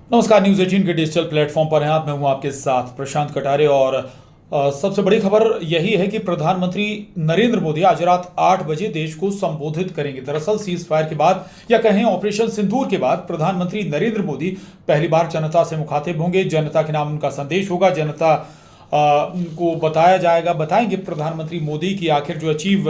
नमस्कार। न्यूज 18 के digital platform पर हैं आप। मैं हूं आपके साथ प्रशांत कटारे और सबसे बड़ी खबर यही है कि प्रधानमंत्री नरेंद्र मोदी आज रात 8 बजे देश को संबोधित करेंगे। दरअसल सीज फायर के बाद या कहें ऑपरेशन सिंदूर के बाद प्रधानमंत्री नरेंद्र मोदी पहली बार जनता से मुखातिब होंगे। जनता के नाम उनका संदेश होगा। जनता को बताएंगे प्रधानमंत्री मोदी की आखिर जो अचीव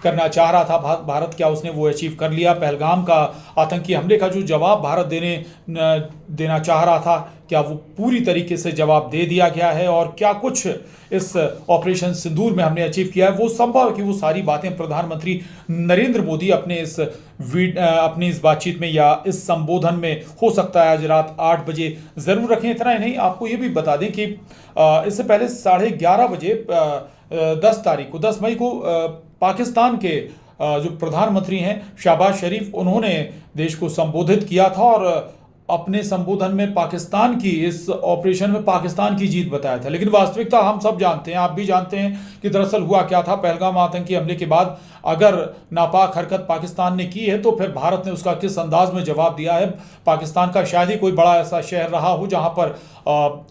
करना चाह रहा था भारत, क्या उसने वो अचीव कर लिया। पहलगाम का आतंकी हमले का जो जवाब भारत देना चाह रहा था, क्या वो पूरी तरीके से जवाब दे दिया गया है, और क्या कुछ इस ऑपरेशन सिंदूर में हमने अचीव किया है। वो संभव है कि वो सारी बातें प्रधानमंत्री नरेंद्र मोदी अपनी इस बातचीत में या इस संबोधन में हो सकता है आज रात 8 बजे जरूर रखें। इतना ही नहीं, आपको ये भी बता दें कि इससे पहले 11:30 बजे 10 मई को पाकिस्तान के जो प्रधानमंत्री हैं शहबाज शरीफ, उन्होंने देश को संबोधित किया था और अपने संबोधन में पाकिस्तान की इस ऑपरेशन में पाकिस्तान की जीत बताया था। लेकिन वास्तविकता हम सब जानते हैं, आप भी जानते हैं कि दरअसल हुआ क्या था। पहलगाम आतंकी हमले के बाद अगर नापाक हरकत पाकिस्तान ने की है तो फिर भारत ने उसका किस अंदाज में जवाब दिया है। पाकिस्तान का शायद ही कोई बड़ा ऐसा शहर रहा हो जहां पर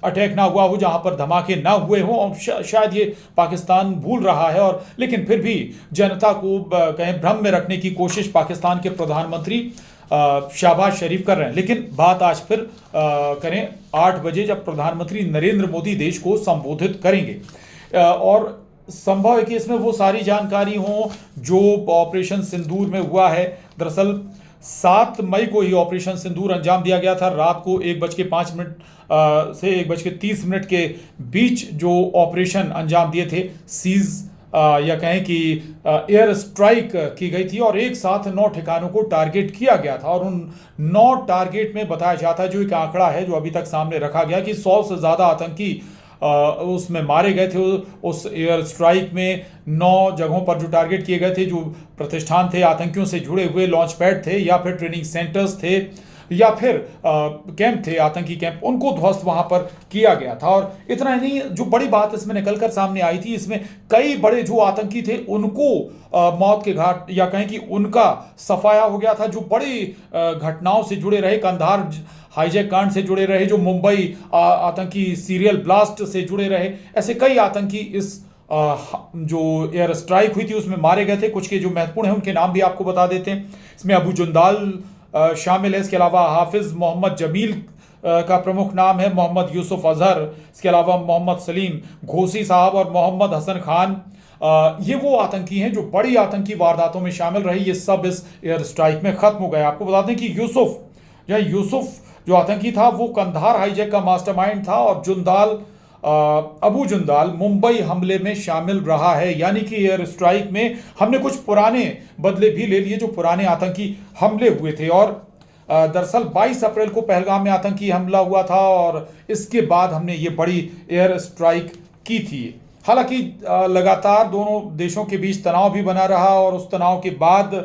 अटैक ना हुआ हो, जहां पर धमाके ना हुए हों। शायद ये पाकिस्तान भूल रहा है, और लेकिन फिर भी जनता को कहें भ्रम में रखने की कोशिश पाकिस्तान के प्रधानमंत्री शहबाज शरीफ कर रहे हैं। लेकिन बात आज फिर करें 8 बजे जब प्रधानमंत्री नरेंद्र मोदी देश को संबोधित करेंगे, और संभव है कि इसमें वो सारी जानकारी हो जो ऑपरेशन सिंदूर में हुआ है। दरअसल 7 मई को ही ऑपरेशन सिंदूर अंजाम दिया गया था। रात को 1:05 से 1:30 के बीच जो ऑपरेशन अंजाम दिए थे, सीज या कहें कि एयर स्ट्राइक की गई थी, और एक साथ 9 ठिकानों को टारगेट किया गया था। और उन 9 टारगेट में बताया जाता है, जो एक आंकड़ा है जो अभी तक सामने रखा गया, कि 100 से ज़्यादा आतंकी उसमें मारे गए थे। उस एयर स्ट्राइक में 9 जगहों पर जो टारगेट किए गए थे, जो प्रतिष्ठान थे आतंकियों से जुड़े हुए, लॉन्च पैड थे या फिर ट्रेनिंग सेंटर्स थे या फिर कैंप थे, आतंकी कैंप, उनको ध्वस्त वहां पर किया गया था। और इतना ही नहीं, जो बड़ी बात इसमें निकलकर सामने आई थी, इसमें कई बड़े जो आतंकी थे उनको मौत के घाट या कहें कि उनका सफाया हो गया था। जो बड़ी घटनाओं से जुड़े रहे, कंधार हाईजैक कांड से जुड़े रहे, जो मुंबई आतंकी सीरियल ब्लास्ट से जुड़े रहे, ऐसे कई आतंकी इस जो एयर स्ट्राइक हुई थी उसमें मारे गए थे। कुछ के जो महत्वपूर्ण हैं उनके नाम भी आपको बता देते हैं। इसमें अबू जुंदाल शामिल है। इसके अलावा हाफिज मोहम्मद जमील का प्रमुख नाम है, मोहम्मद यूसुफ अजहर, इसके अलावा मोहम्मद सलीम घोसी साहब और मोहम्मद हसन खान। ये वो आतंकी हैं जो बड़ी आतंकी वारदातों में शामिल रहे। ये सब इस एयर स्ट्राइक में खत्म हो गए। आपको बता दें कि यूसुफ जो आतंकी था वो कंधार हाईजैक का मास्टरमाइंड था, और अबू जुंदाल मुंबई हमले में शामिल रहा है। यानी कि एयर स्ट्राइक में हमने कुछ पुराने बदले भी ले लिए जो पुराने आतंकी हमले हुए थे। और दरअसल 22 अप्रैल को पहलगाम में आतंकी हमला हुआ था, और इसके बाद हमने ये बड़ी एयर स्ट्राइक की थी। हालांकि लगातार दोनों देशों के बीच तनाव भी बना रहा, और उस तनाव के बाद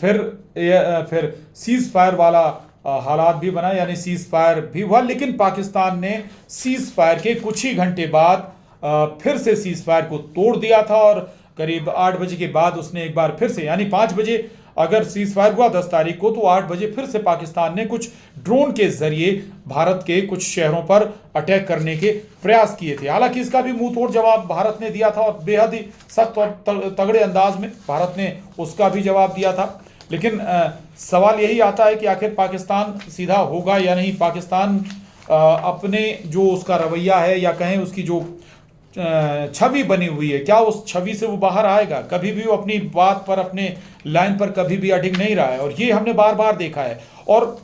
फिर सीज फायर वाला हालात भी बना, यानी सीज फायर भी हुआ। लेकिन पाकिस्तान ने सीज फायर के कुछ ही घंटे बाद फिर से सीज फायर को तोड़ दिया था, और करीब 8 बजे के बाद उसने एक बार फिर से, यानी 5 बजे अगर सीज फायर हुआ 10 तारीख को, तो 8 बजे फिर से पाकिस्तान ने कुछ ड्रोन के जरिए भारत के कुछ शहरों पर अटैक करने के प्रयास किए थे। हालांकि इसका भी मुंह तोड़ जवाब भारत ने दिया था, और बेहद ही सख्त और तगड़े अंदाज में भारत ने उसका भी जवाब दिया था। लेकिन सवाल यही आता है कि आखिर पाकिस्तान सीधा होगा या नहीं। पाकिस्तान अपने जो उसका रवैया है या कहें उसकी जो छवि बनी हुई है, क्या उस छवि से वो बाहर आएगा? कभी भी वो अपनी बात पर, अपने लाइन पर कभी भी अडिग नहीं रहा है, और ये हमने बार बार देखा है। और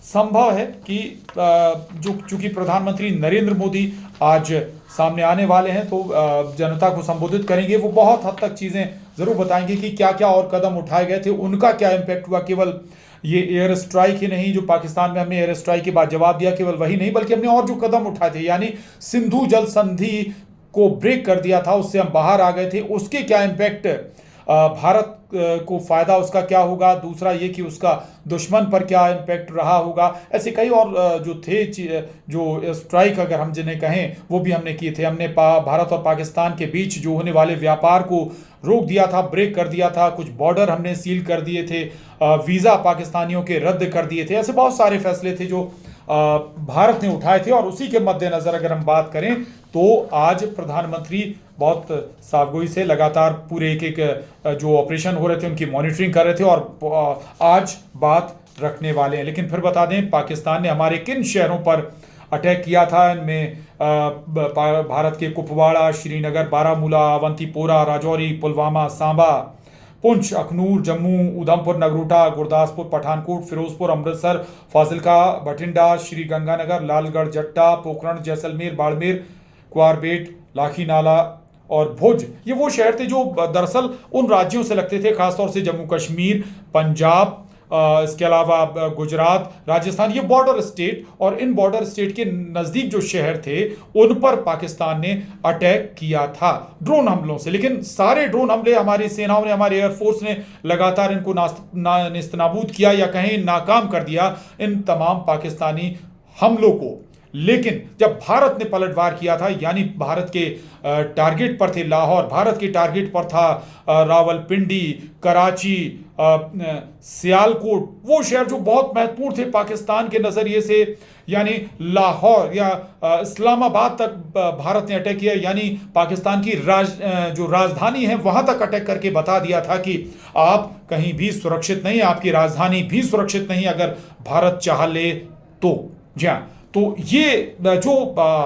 संभव है कि चूंकि प्रधानमंत्री नरेंद्र मोदी आज सामने आने वाले हैं, तो जनता को संबोधित करेंगे, वो बहुत हद तक चीज़ें ज़रूर बताएंगे कि क्या क्या और कदम उठाए गए थे, उनका क्या इम्पैक्ट हुआ। केवल ये एयर स्ट्राइक ही नहीं जो पाकिस्तान में हमने एयर स्ट्राइक के बाद जवाब दिया, केवल वही नहीं, बल्कि हमने और जो कदम उठाए थे, यानी सिंधु जल संधि को ब्रेक कर दिया था, उससे हम बाहर आ गए थे, उसके क्या इम्पैक्ट, भारत को फायदा उसका क्या होगा। दूसरा ये कि उसका दुश्मन पर क्या इम्पैक्ट रहा होगा। ऐसे कई और जो थे जो स्ट्राइक अगर हम जिन्हें कहें, वो भी हमने किए थे। हमने भारत और पाकिस्तान के बीच जो होने वाले व्यापार को रोक दिया था, ब्रेक कर दिया था। कुछ बॉर्डर हमने सील कर दिए थे, वीज़ा पाकिस्तानियों के रद्द कर दिए थे। ऐसे बहुत सारे फैसले थे जो भारत ने उठाए थे। और उसी के मद्देनजर अगर हम बात करें तो आज प्रधानमंत्री बहुत साफगोई से लगातार पूरे एक एक जो ऑपरेशन हो रहे थे उनकी मॉनिटरिंग कर रहे थे और आज बात रखने वाले हैं। लेकिन फिर बता दें, पाकिस्तान ने हमारे किन शहरों पर अटैक किया था, इनमें भारत के कुपवाड़ा, श्रीनगर, बारामूला, अवंतीपोरा, राजौरी, पुलवामा, सांबा, पुंछ, अखनूर, जम्मू, उधमपुर, नगरोटा, गुरदासपुर, पठानकोट, फिरोजपुर, अमृतसर, फाजिलका, बठिंडा, श्री गंगानगर, लालगढ़, जट्टा, पोखरण, जैसलमेर, बाड़मेर, क्वारबेट, लाखी नाला और भुज, ये वो शहर थे जो दरअसल उन राज्यों से लगते थे, खासतौर से जम्मू कश्मीर, पंजाब, इसके अलावा गुजरात, राजस्थान, ये बॉर्डर स्टेट, और इन बॉर्डर स्टेट के नज़दीक जो शहर थे उन पर पाकिस्तान ने अटैक किया था ड्रोन हमलों से। लेकिन सारे ड्रोन हमले हमारी सेनाओं ने, हमारे एयरफोर्स ने लगातार इनको नेस्तनाबूद किया या कहीं नाकाम कर दिया इन तमाम पाकिस्तानी हमलों को। लेकिन जब भारत ने पलटवार किया था, यानी भारत के टारगेट पर थे लाहौर, भारत के टारगेट पर था रावलपिंडी, कराची, सियालकोट, वो शहर जो बहुत महत्वपूर्ण थे पाकिस्तान के नज़रिए से, यानी लाहौर या इस्लामाबाद तक भारत ने अटैक किया, यानी पाकिस्तान की जो राजधानी है वहां तक अटैक करके बता दिया था कि आप कहीं भी सुरक्षित नहीं, आपकी राजधानी भी सुरक्षित नहीं अगर भारत चाह ले तो। जी हाँ, तो ये जो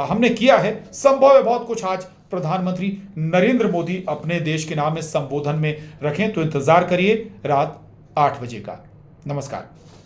हमने किया है, संभव है बहुत कुछ आज प्रधानमंत्री नरेंद्र मोदी अपने देश के नाम इस संबोधन में रखें, तो इंतजार करिए रात 8 बजे का। नमस्कार।